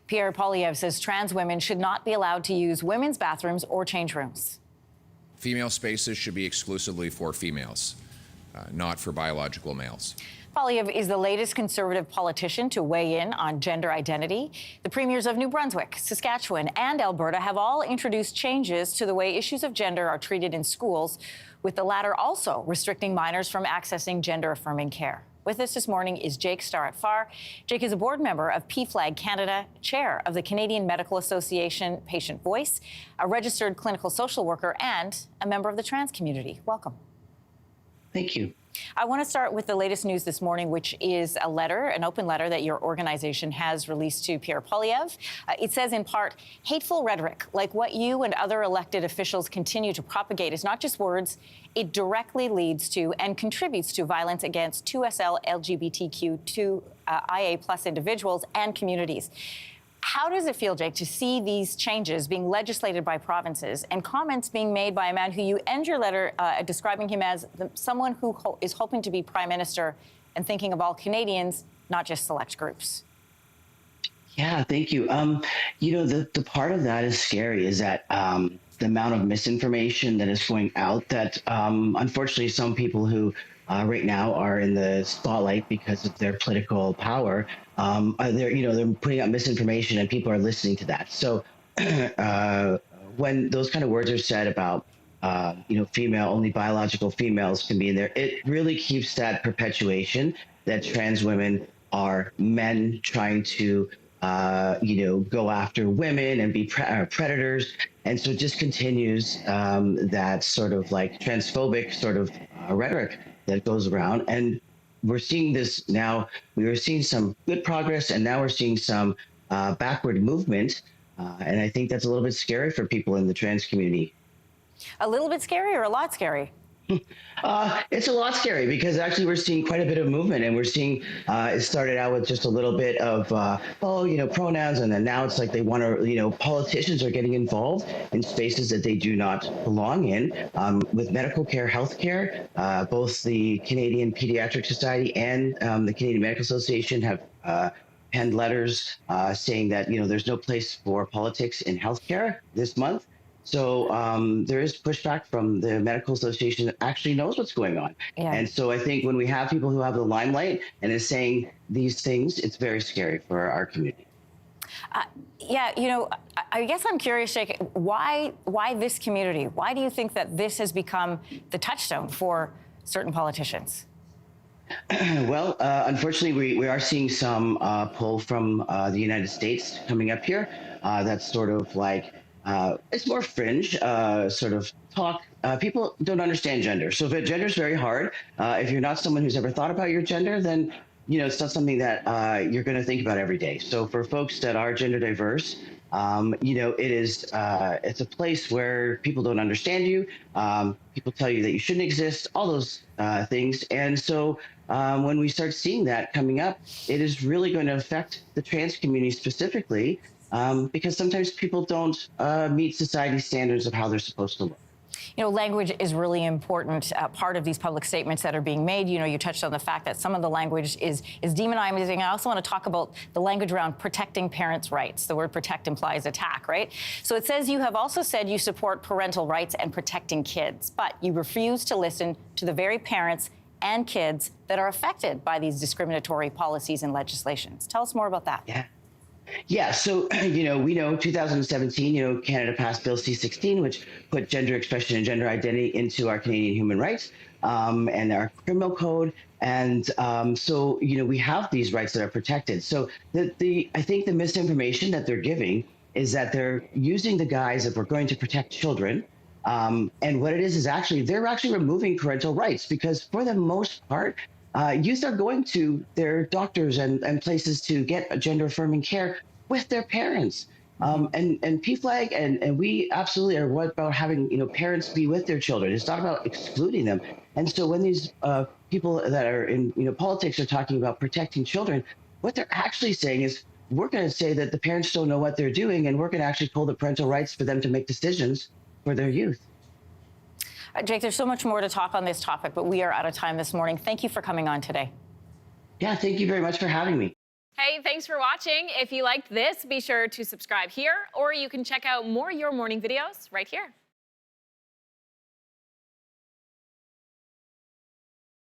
Pierre Poilievre says trans women should not be allowed to use women's bathrooms or change rooms. Female spaces should be exclusively for females, not for biological males. Poilievre is the latest Conservative politician to weigh in on gender identity. The premiers of New Brunswick, Saskatchewan, and Alberta have all introduced changes to the way issues of gender are treated in schools, with the latter also restricting minors from accessing gender-affirming care. With us this morning is Jake Starrett-Farr. Jake is a board member of PFLAG Canada, chair of the Canadian Medical Association Patient Voice, a registered clinical social worker, and a member of the trans community. Welcome. Thank you. I want to start with the latest news this morning, which is a letter, an open letter that your organization has released to Pierre Poilievre. It says in part, hateful rhetoric, like what you and other elected officials continue to propagate, is not just words. It directly leads to and contributes to violence against 2SL LGBTQ2 IA plus individuals and communities. How does it feel, Jake, to see these changes being legislated by provinces and comments being made by a man who you end your letter describing him as someone who is hoping to be prime minister and thinking of all Canadians, not just select groups? Yeah, thank you. The part of that is scary is that the amount of misinformation that is going out that unfortunately some people who right now are in the spotlight because of their political power. They're putting out misinformation and people are listening to that. So when those kind of words are said about, female, only biological females can be in there, it really keeps that perpetuation that trans women are men trying to, go after women and be predators. And so it just continues that sort of like transphobic sort of rhetoric that goes around. And we're seeing this now. We were seeing some good progress, and now we're seeing some backward movement. And I think that's a little bit scary for people in the trans community. A little bit scary or a lot scary? It's a lot scary because actually we're seeing quite a bit of movement, and we're seeing it started out with just a little bit of pronouns, and then now it's like they want to, politicians are getting involved in spaces that they do not belong in with medical care, healthcare. Both the Canadian Pediatric Society and the Canadian Medical Association have penned letters saying that there's no place for politics in healthcare this month. So there is pushback from the Medical Association that actually knows what's going on. Yeah. And so I think when we have people who have the limelight and is saying these things, it's very scary for our community. I guess I'm curious, Jake, why this community? Why do you think that this has become the touchstone for certain politicians? Well, unfortunately, we are seeing some pull from the United States coming up here. That's sort of like, it's more fringe sort of talk. People don't understand gender. So if gender is very hard, if you're not someone who's ever thought about your gender, then it's not something that you're going to think about every day. So for folks that are gender diverse, it is it's a place where people don't understand you. People tell you that you shouldn't exist. All those things. And so when we start seeing that coming up, it is really going to affect the trans community specifically. Because sometimes people don't meet society's standards of how they're supposed to look. Language is really important part of these public statements that are being made. You touched on the fact that some of the language is demonizing. I also want to talk about the language around protecting parents' rights. The word protect implies attack, right? So it says you have also said you support parental rights and protecting kids, but you refuse to listen to the very parents and kids that are affected by these discriminatory policies and legislations. Tell us more about that. Yeah, so, we know 2017, Canada passed Bill C-16, which put gender expression and gender identity into our Canadian human rights and our criminal code. And so, we have these rights that are protected. So I think the misinformation that they're giving is that they're using the guise of we're going to protect children. And what it is actually, they're actually removing parental rights because for the most part, youth are going to their doctors and places to get gender affirming care with their parents. And PFLAG and we absolutely are about having parents be with their children. It's not about excluding them. And so when these people that are in politics are talking about protecting children, what they're actually saying is we're going to say that the parents don't know what they're doing, and we're going to actually pull the parental rights for them to make decisions for their youth. Jake, there's so much more to talk on this topic, but we are out of time this morning. Thank you for coming on today. Yeah, thank you very much for having me. Hey, thanks for watching. If you liked this, be sure to subscribe here, or you can check out more Your Morning videos right here.